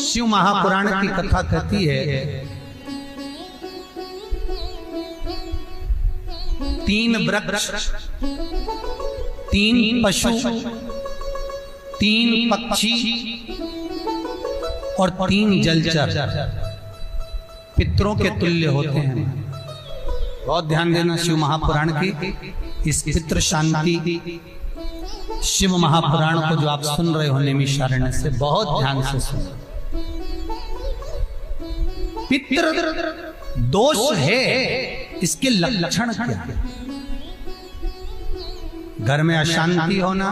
शिव महापुराण की कथा कहती है, 3 वृक्ष, 3 पशु, 3 पक्षी और 3 जलचर पितरों के तुल्य होते हैं। बहुत ध्यान देना शिव महापुराण की इस पितृ शांति शिव महापुराण को जो आप सुन रहे हो नैमिषारण्य से, बहुत ध्यान से सुनो। पितृ दोष है, इसके लक्षण क्या है? घर में अशांति होना,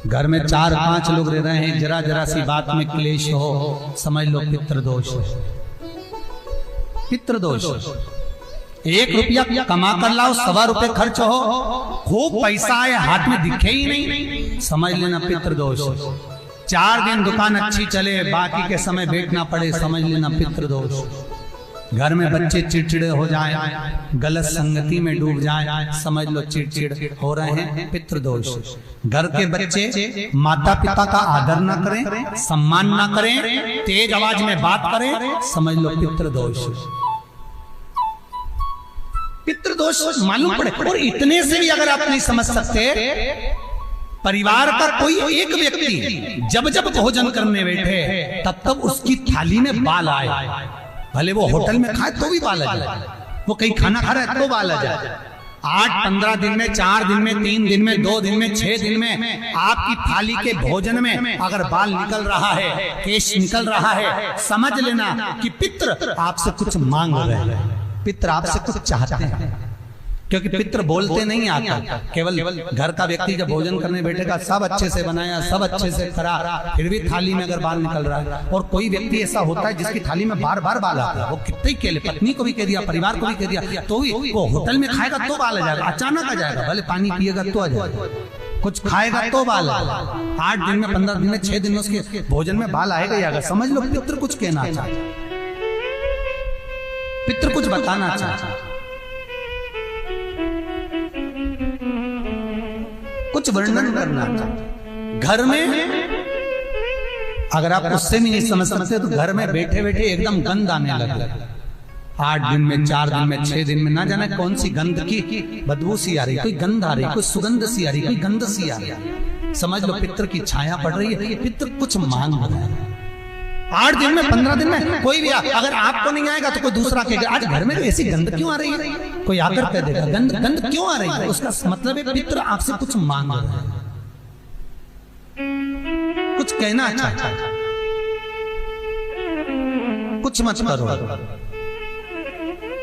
घर में 4-5 लोग रह रहे हैं, जरा जरा सी बात में क्लेश हो, समझ लो पितृदोष है। पितृदोष 1 रुपया कमा कर लाओ, 1.25 रुपए खर्च हो, खूब पैसा आए हाथ में दिखे ही नहीं, समझ लेना पितृदोष। 4 दिन दुकान अच्छी चले, बाकी के समय बैठना पड़े, समझ लेना पितृदोष। घर में बच्चे चिड़चिड़े हो जाएं, गलत संगति में डूब जाएं, समझ लो चिड़चिड़ हो रहे हैं, पितृदोष। घर के बच्चे माता पिता का आदर ना करें, सम्मान ना करें, तेज आवाज में बात करें, समझ लो पितृदोष। पितृदोष मालूम पड़े। और इतने से भी अगर आप नहीं समझ सकते, परिवार का कोई एक व्यक्ति जब जब भोजन करने बैठे तब तब उसकी थाली में बाल आए, भले वो होटल में खाए तो भी बाल आ जाए, वो कहीं खाना खा रहा है तो बाल आ जाए। 8-15 दिन में, 4 दिन में, 3 दिन में, 2 दिन में, 6 दिन में आपकी थाली के भोजन में अगर बाल निकल रहा है, केश निकल रहा है, समझ लेना कि पितृ आपसे कुछ मांग रहे हैं, पितृ आपसे कुछ चाहते हैं। क्योंकि पितृ बोलते नहीं आता, केवल घर का व्यक्ति जब भोजन करने बैठेगा, सब अच्छे से बनाया, सब अच्छे से करा, फिर भी थाली में अगर बाल निकल रहा है। और कोई व्यक्ति ऐसा होता है जिसकी थाली में बार बार बाल आता है, वो कितने के लिए, पत्नी को भी कह दिया, परिवार को भी कह दिया, तो भी वो होटल में खाएगा तो बाल आ जाएगा, अचानक आ जाएगा, भले पानी पिएगा तो आ जाएगा, कुछ खाएगा तो बाल आएगा। 8 दिन में, 15 दिन में, 6 दिन में उसके भोजन में बाल आएगा ही आएगा। समझ लो पितृ कुछ कहना चाहते, पितृ कुछ बताना चाहते, कुछ वर्णन करना चाहते। घर में अगर आप उससे भी नहीं समझ सकते तो घर में बैठे बैठे एकदम गंध आने लगे। 8 दिन में, 4 दिन में, 6 दिन में, ना जाने कौन सी गंध की बदबू सी आ रही, कोई गंध आ रही, कोई सुगंध सी आ रही, कोई गंध सी आ रही। समझ लो पितृ की छाया पड़ रही है, पितृ कुछ मांग रहा है। 8 दिन में, 15 दिन में कोई भी अगर आपको नहीं आएगा तो कोई दूसरा कहेगा, आज घर में ऐसी गंध क्यों आ रही है, कोई आकर कह देगा गंध क्यों आ रही है। उसका मतलब है पितृ आपसे कुछ मांग रहा है, कुछ कहना चाहता है, कुछ मत करो।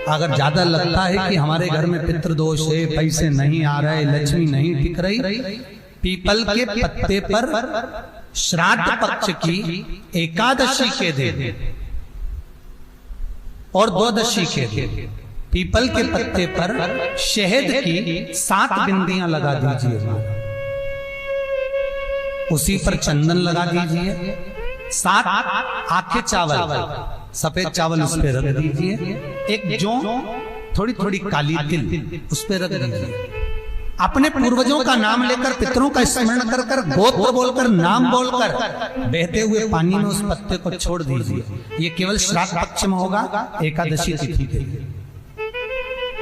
अगर ज्यादा लगता है कि हमारे घर में पितृदोष है, पैसे नहीं आ रहे, लक्ष्मी नहीं टिक रही, पीपल के पत्ते पर श्राद्ध पक्ष की एकादशी के दिन और द्वादशी के दिन पीपल के पत्ते पर शहद की 7 बिंदियां लगा दीजिए, उसी पर चंदन लगा दीजिए, 7 आखे चावल, सफेद चावल उस पर रख दीजिए, एक जौ, थोड़ी थोड़ी काली तिल उस पर रख दीजिए। अपने पूर्वजों का नाम लेकर, पितरों का स्मरण कर कर, गोत्र बोलकर, नाम बोलकर बहते हुए पानी में उस पत्ते को छोड़ दीजिए। ये केवल श्राद्ध पक्ष में होगा, एकादशी तिथि के लिए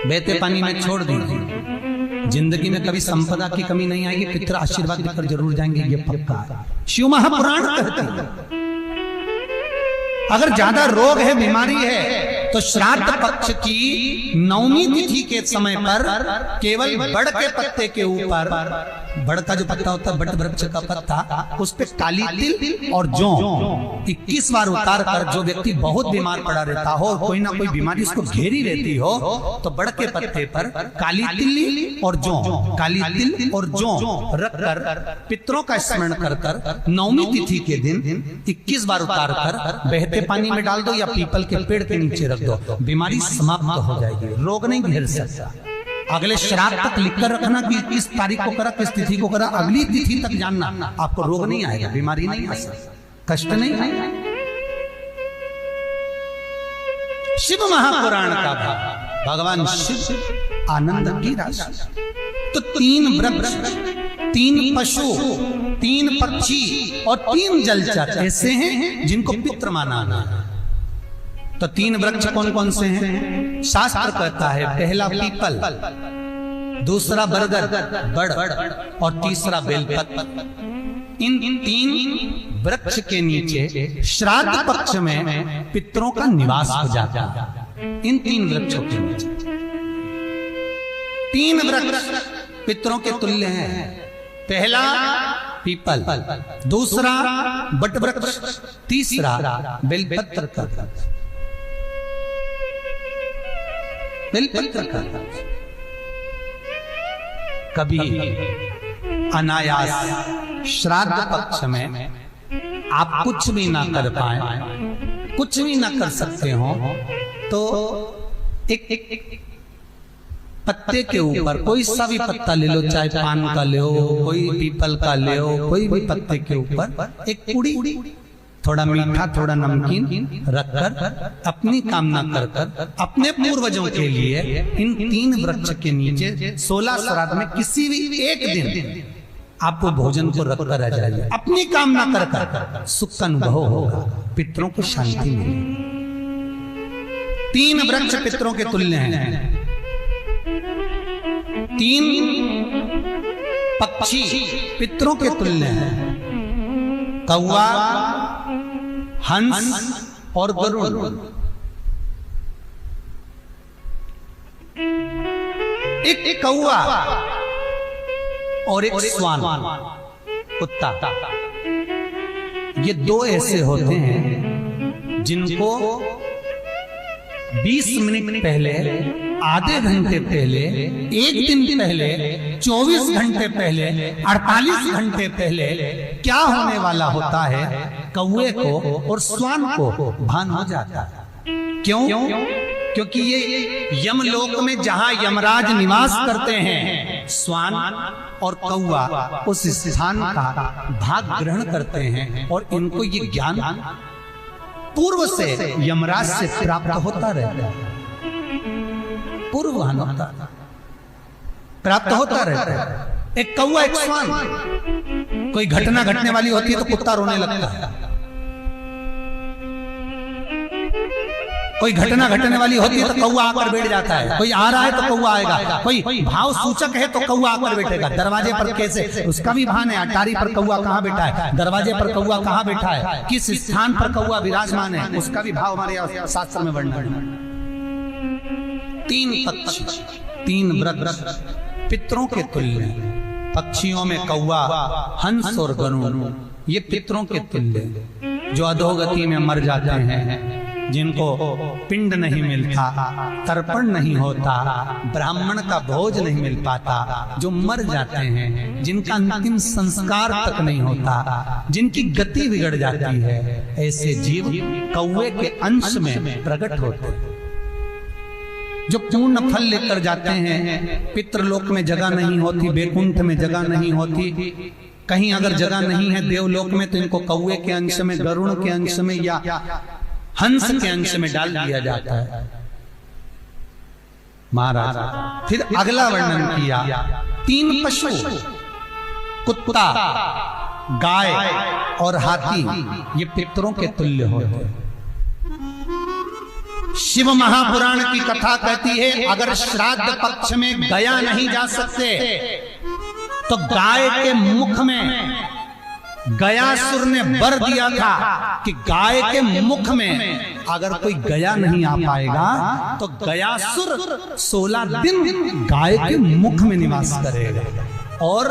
बहते पानी में छोड़ दीजिए। जिंदगी में कभी संपदा की कमी नहीं आएगी, पितर आशीर्वाद देकर जरूर जाएंगे, ये पक्का है। शिव महापुराण कहते हैं अगर ज्यादा रोग है, बीमारी है, तो श्राद्ध पक्ष की 9वीं तिथि के समय पर केवल बड़ के पत्ते के ऊपर, बड़ का जो पत्ता होता है, बट वृक्ष का पत्ता, उस पे काली तिल और जौ 21 बार उतार कर, जो व्यक्ति बहुत बीमार पड़ा रहता हो और कोई ना कोई बीमारी उसको घेरी रहती हो, तो बड़ के पत्ते पर काली तिल और जौ, काली तिल और जौ रख कर पितरों का स्मरण कर कर 9वीं तिथि के दिन 21 बार उतार कर बहते पानी में डाल दो या पीपल के पेड़ के नीचे रख दो, बीमारी समाप्त हो जाएगी, रोग नहीं घेर सकता। अगले श्राद्ध तक लिखकर रखना कि किस तारीख को करा, किस तिथि को करा, अगली तिथि तक जानना, आपको रोग नहीं आएगा, बीमारी नहीं आ सकता, कष्ट नहीं आएगा। शिव महापुराण का भाग, भगवान शिव आनंद की राशि। तो 3 वृक्ष, 3 पशु, 3 पक्षी और 3 जलचर ऐसे हैं जिनको पितृ माना है। तो 3 वृक्ष कौन कौन से हैं? शास्त्र कहता है पहला पीपल, दूसरा बरगद बड़ और तीसरा बेलपत्र। इन 3 वृक्ष के नीचे श्राद्ध पक्ष में पितरों का निवास हो जाता है। इन 3 वृक्षों के नीचे 3 वृक्ष पितरों के तुल्य हैं। पहला पीपल, दूसरा बट वृक्ष, तीसरा बेलपत्र का बेलपत्र का। कभी अनायास श्राद्ध पक्ष में आप कुछ भी ना कर पाए, कुछ भी ना कर सकते हो, तो एक पत्ते के ऊपर कोई सा भी पत्ता ले लो, चाहे पान का ले हो, कोई पीपल का ले हो, कोई भी पत्ते के ऊपर एक पुड़ी, थोड़ा मीठा थोड़ा नमकीन रखकर अपनी कामना कर अपने पूर्वजों के लिए इन 3 वृक्ष के नीचे 16 श्राद्ध में किसी भी एक दिन आपको भोजन को रखकर रह जाइए। अपनी कामना कर सुख का अनुभव होगा, पितरों को शांति मिलेगी। 3 वृक्ष पितरों के तुल्य हैं। 3 पक्षी पितरों के तुल्य हैं। कौवा, हंस और गरुड़। एक कौवा और एक स्वान, कुत्ता, ये 2 ऐसे होते हैं जिनको 20 मिनट पहले, आधे घंटे पहले, 1 दिन पहले, 24 घंटे पहले, 48 घंटे पहले क्या होने वाला होता है कौवे को और स्वान को भान हो जाता है। क्यों? क्योंकि ये यमलोक में जहां यमराज निवास करते हैं, स्वान और कौवा उस स्थान का भाग ग्रहण करते हैं और इनको ये ज्ञान पूर्व से यमराज से प्राप्त होता रहता है। पूर्वान होता प्राप्त होता रहता है। एक कौवा, एक स्वान, कोई घटना घटने वाली होती है तो कुत्ता रोने लगता है, कोई घटना घटने वाली होती है तो कौवा आकर बैठ जाता है, कोई आ रहा है तो कौवा आएगा, कोई भाव सूचक है तो कौवा आकर बैठेगा। दरवाजे पर कैसे, उसका भी भान है, अटारी पर कौवा कहाँ बैठा है, दरवाजे पर कौवा कहाँ बैठा है, किस स्थान पर कौवा विराजमान है, उसका भी भाव हमारे शास्त्र में वर्णन है। 3 पक्षी, 3 वृक्ष पितरों के तुल्य। पक्षियों में कौवा, हंस और गरुड़, ये पितरों के तुल्य जो अधोगति में मर जाते हैं, जिनको पिंड नहीं मिलता, तर्पण नहीं होता, ब्राह्मण का भोज नहीं मिल पाता, जो मर जाते हैं, जिनका अंतिम संस्कार तक नहीं होता, जिनकी गति बिगड़ जाती है, ऐसे जीव कौवे के अंश में प्रकट होते हैं, जो पूर्ण फल लेकर जाते हैं। पितृलोक में जगह नहीं होती, बैकुंठ में जगह नहीं होती, कहीं अगर जगह नहीं है देवलोक में तो इनको कौवे के अंश में, गरुड़ के अंश में या हंस के अंश में डाल दिया जाता है। महाराज फिर अगला वर्णन किया, 3 पशु, कुत्ता, गाय और हाथी, ये पितरों के तुल्य होते हैं। शिव महापुराण की कथा कहती है अगर श्राद्ध पक्ष में गया नहीं जा सकते तो गाय के मुख में गयासुर ने वर दिया था कि गाय के मुख में अगर कोई गया नहीं आ पाएगा तो गयासुर 16 दिन गाय के मुख में निवास करेगा। और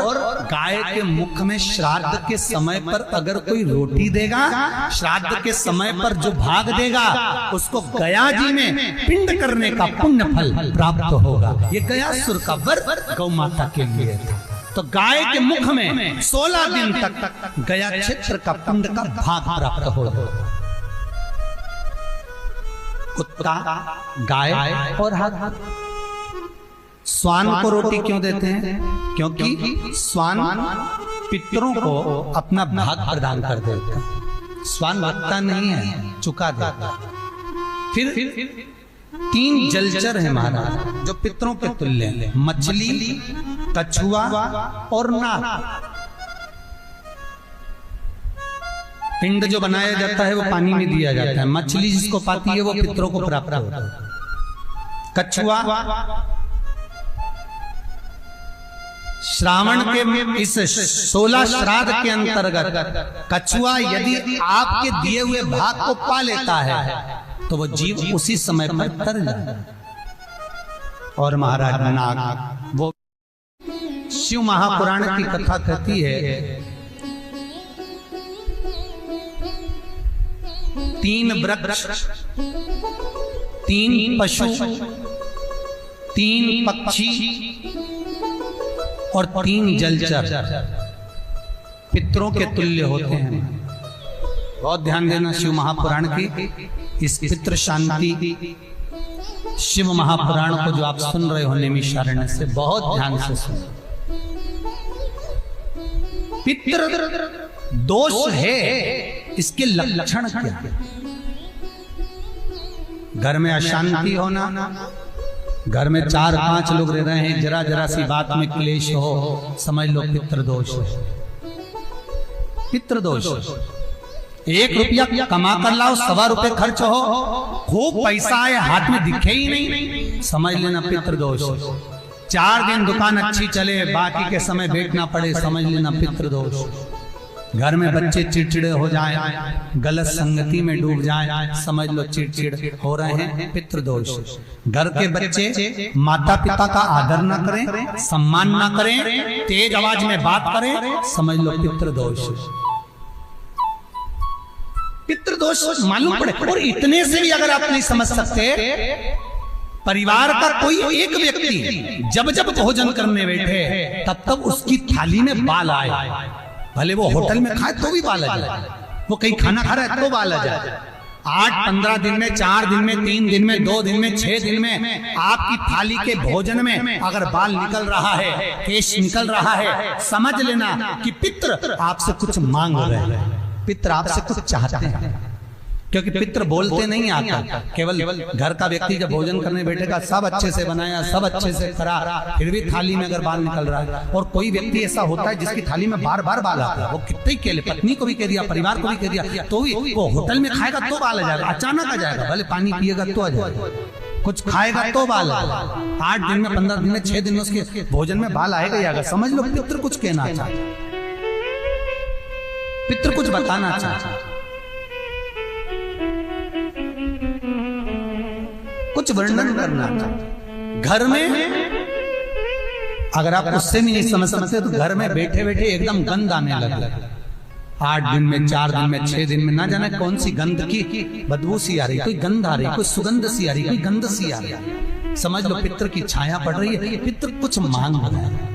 गाय के मुख में श्राद्ध के समय पर अगर कोई रोटी देगा, श्राद्ध के समय पर जो भाग देगा उसको गया जी में पिंड करने का पुण्य फल प्राप्त होगा। ये गयासुर का वर गौ माता के लिए था। तो गाय के मुख में 16 दिन तक गया क्षेत्र का पिंड का भाग प्राप्त होगा। कुत्ता, गाय और हाथी। स्वान को रोटी क्यों देते हैं? क्योंकि स्वान पितरों को अपना भाग प्रदान कर देता है। स्वान भक्ता नहीं है, चुका देता। फिर 3 जलचर है महाराज जो पितरों के तुल्य हैं। मछली, कछुआ और नाग। पिंड जो बनाया जाता है वो पानी में दिया जाता है। मछली जिसको पाती है वो पितरों को प्राप्त होता है। कछुआ श्रावण के इस 16 श्राद्ध के अंतर्गत कछुआ यदि आपके दिए हुए भाग को पा लेता है तो वो जीव उसी समय पर तर जाता है। और महाराज नाग, वो शिव महापुराण की कथा कहती है, 3 वृक्ष, 3 पशु, 3 पक्षी और 3 जलचर पितरों के तुल्य होते हैं। बहुत ध्यान देना शिव महापुराण की इस पितृ शांति शिव महापुराण को जो आप सुन रहे हो नैमिषारण्य से, बहुत ध्यान से सुनो। पितृ दोष है, इसके लक्षण क्या है? घर में अशांति होना, घर में 4-5 लोग रह रहे हैं, जरा जरा सी बात में क्लेश हो, समझ लो पितृदोष है। पितृदोष, 1 रुपया कमा कर लाओ, 1.25 रुपए खर्च हो, खूब पैसा है, हाथ में दिखे ही नहीं, समझ लेना पितृदोष। 4 दिन दुकान अच्छी चले, बाकी के समय बैठना पड़े, समझ लेना पितृदोष। घर में बच्चे चिड़चिड़े हो जाएं, गलत संगति में डूब जाएं, समझ लो चिड़चिड़ हो रहे हैं, पितृदोष। घर के बच्चे माता पिता का आदर ना करें, सम्मान ना करें, तेज आवाज में बात करें, समझ लो पितृदोष। पितृदोष मालूम पड़े। और इतने से भी अगर आप नहीं समझ सकते, परिवार का कोई एक व्यक्ति जब जब भोजन करने बैठे तब तब उसकी थाली में बाल आए, भले वो होटल में खाए तो भी बाल आ जाए, वो कहीं खाना खा रहा है तो बाल आ जाए। 8-15 दिन में, 4 दिन में, 3 दिन में, 2 दिन में, 6 दिन में आपकी थाली के भोजन में अगर बाल निकल रहा है, केश निकल रहा है, समझ लेना कि पितृ आपसे कुछ मांग रहे हैं, पितृ आपसे कुछ चाहते हैं। क्योंकि पितृ बोलते नहीं आता, केवल घर का व्यक्ति जब भोजन करने बैठेगा, सब अच्छे से बनाया, सब अच्छे से करा, फिर भी थाली में अगर बाल निकल रहा है। और कोई व्यक्ति ऐसा होता है जिसकी थाली में बार बार बाल आता है, वो कितने ही कह ले, पत्नी को भी कह दिया, परिवार को भी कह दिया, तो भी वो होटल में खाएगा तो बाल आ जाएगा, अचानक आ जाएगा, भले पानी पिएगा तो आ जाएगा, कुछ खाएगा तो बाल आएगा। 8 दिन में, 15 दिन में, 6 दिन में उसके भोजन में बाल आएगा ही आएगा। समझ लो पितृ कुछ कहना चाहते, पितृ कुछ बताना चाहते, कुछ वर्णन करना चाहते। घर में अगर आप उससे भी नहीं समझ सकते तो घर में बैठे बैठे एकदम गंध आने लगे। 8 दिन में, 4 दिन में, 6 दिन में, ना जाने कौन सी गंध की बदबू सी आ रही, कोई गंध आ रही, कोई सुगंध सी आ रही, कोई गंध सी आ रही, समझ लो पितृ की छाया पड़ रही है, पितृ कुछ मांग रहा है।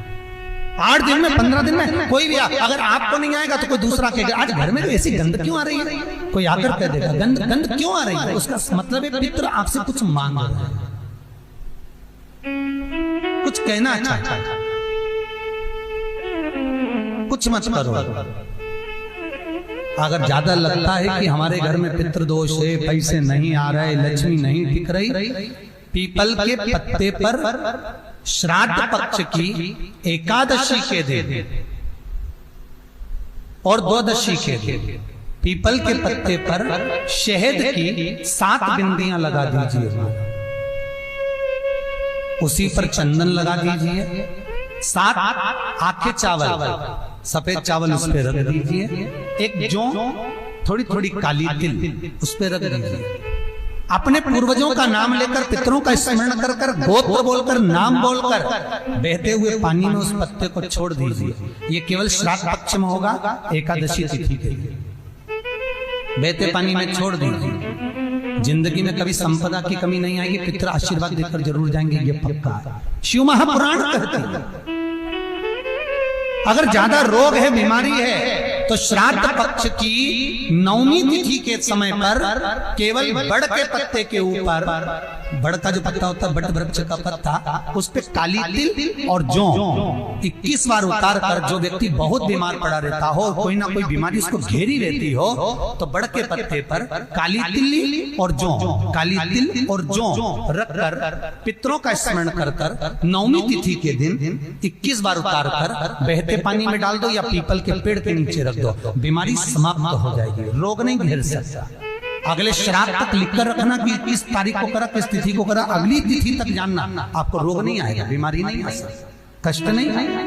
8 दिन में, 15 दिन में कोई भी अगर आपको नहीं आएगा तो कोई दूसरा कहेगा आज घर में ऐसी गंध क्यों आ रही है, कोई आकर कह देगा गंध क्यों आ रही है, उसका मतलब है पितृ आपसे कुछ मांग रहा है, कुछ कहना चाहता है, कुछ मत करो। अगर ज्यादा लगता है कि हमारे घर में पितृदोष है, पैसे नहीं आ रहे, लक्ष्मी नहीं टिक रही, पीपल के पत्ते पर श्राद्ध पक्ष की एकादशी के दिन और द्वादशी के दिन पीपल के पत्ते पर शहद की 7 बिंदियां लगा दीजिए, उसी पर चंदन लगा दीजिए, 7 आखे चावल, सफेद चावल उस पर रख दीजिए, एक जौ, थोड़ी थोड़ी काली तिल उस पर रख दीजिए। अपने पूर्वजों का नाम लेकर, पितरों का स्मरण कर कर, गोत्र बोलकर, नाम बोलकर बहते हुए पानी में उस पत्ते को छोड़ दीजिए। ये केवल श्राद्ध पक्ष में होगा, एकादशी तिथि के लिए बहते पानी में छोड़ दीजिए। जिंदगी में कभी संपदा की कमी नहीं आएगी, पितर आशीर्वाद देकर जरूर जाएंगे, ये पक्का है। शिव महापुराण कहते हैं। अगर ज्यादा रोग है, बीमारी है, तो श्राद्ध पक्ष की नवमी तिथि के समय पर केवल बड़ के पत्ते के ऊपर, बड़ का जो पत्ता होता है, बट वृक्ष का पत्ता, उस पे काली तिल और जौ 21 बार उतार कर, जो व्यक्ति बहुत बीमार पड़ा रहता हो, कोई ना कोई बीमारी उसको घेरी रहती हो, तो बड़ के पत्ते पर काली तिल और जौ, काली तिल और जौ रख कर पितरों का स्मरण कर कर नवमी तिथि के दिन 21 बार उतार कर बहते पानी में डाल दो या पीपल के पेड़ के नीचे रख दो, बीमारी समाप्त हो जाएगी, रोग नहीं घेर सकता। अगले श्राद्ध तक लिखकर रखना कि किस तारीख को करा, किस तिथि को करा, अगली तिथि तक जानना, आपको रोग नहीं आएगा, बीमारी नहीं आ सकती, कष्ट नहीं आएगा।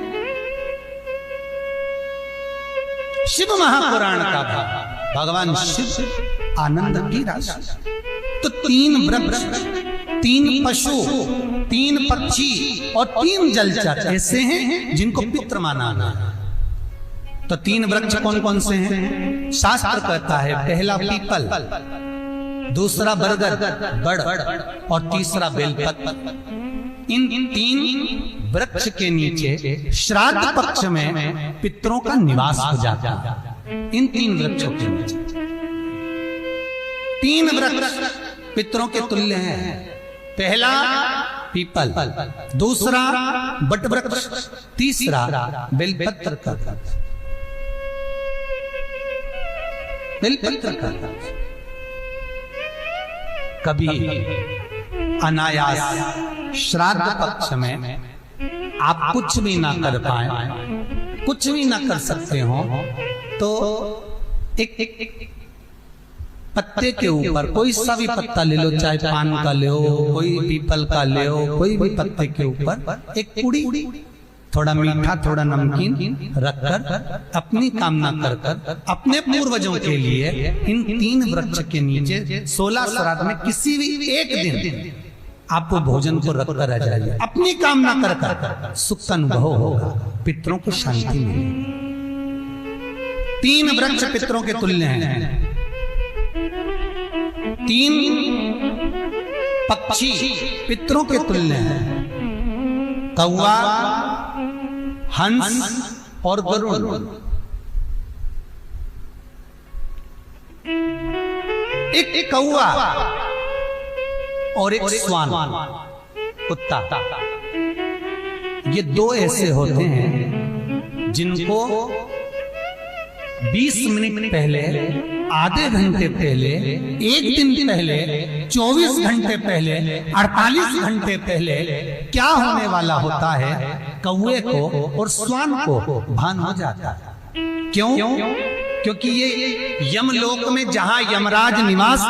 शिव महापुराण का भाग, भगवान शिव आनंद की राशि। तो 3 वृक्ष, 3 पशु, 3 पक्षी और 3 जलचर ऐसे हैं जिनको पितृ माना है। तो 3 वृक्ष कौन कौन से हैं? शास्त्र कहता है पहला पीपल, दूसरा बरगद बड़ और तीसरा बेलपत्र। इन 3 वृक्ष के नीचे श्राद्ध पक्ष में पितरों का निवास हो जाता है। इन 3 वृक्षों के नीचे 3 वृक्ष पितरों के तुल्य हैं। पहला पीपल, दूसरा बट वृक्ष, तीसरा बेलपत्र का बेलपत्र का। कभी अनायास श्राद्ध पक्ष में आप कुछ भी ना कर पाए, कुछ भी ना कर सकते हो, तो एक पत्ते के ऊपर कोई सा भी पत्ता ले लो, चाहे पान का ले हो, कोई पीपल का ले हो, कोई भी पत्ते के ऊपर एक पुड़ी, थोड़ा मीठा थोड़ा नमकीन रखकर अपनी कामना कर कर अपने पूर्वजों के लिए इन 3 वृक्ष के नीचे 16 श्राद्ध में किसी भी एक दिन आपको भोजन को रखकर रह जाइए, अपनी कामना कर कर सुख का अनुभव होगा, पितरों को शांति मिलेगी। 3 वृक्ष पितरों के तुल्य हैं। 3 पक्षी पितरों के तुल्य हैं, कौवा, हंस और गरुड़। एक कौवा और एक श्वान, कुत्ता, ये 2 ऐसे होते हैं जिनको 20 मिनट पहले, आधे घंटे पहले, 1 दिन पहले, 24 घंटे पहले, 48 घंटे पहले क्या होने वाला होता है, कौवे को और श्वान को भान हो जाता है। क्यों? क्योंकि ये यमलोक में जहां यमराज निवास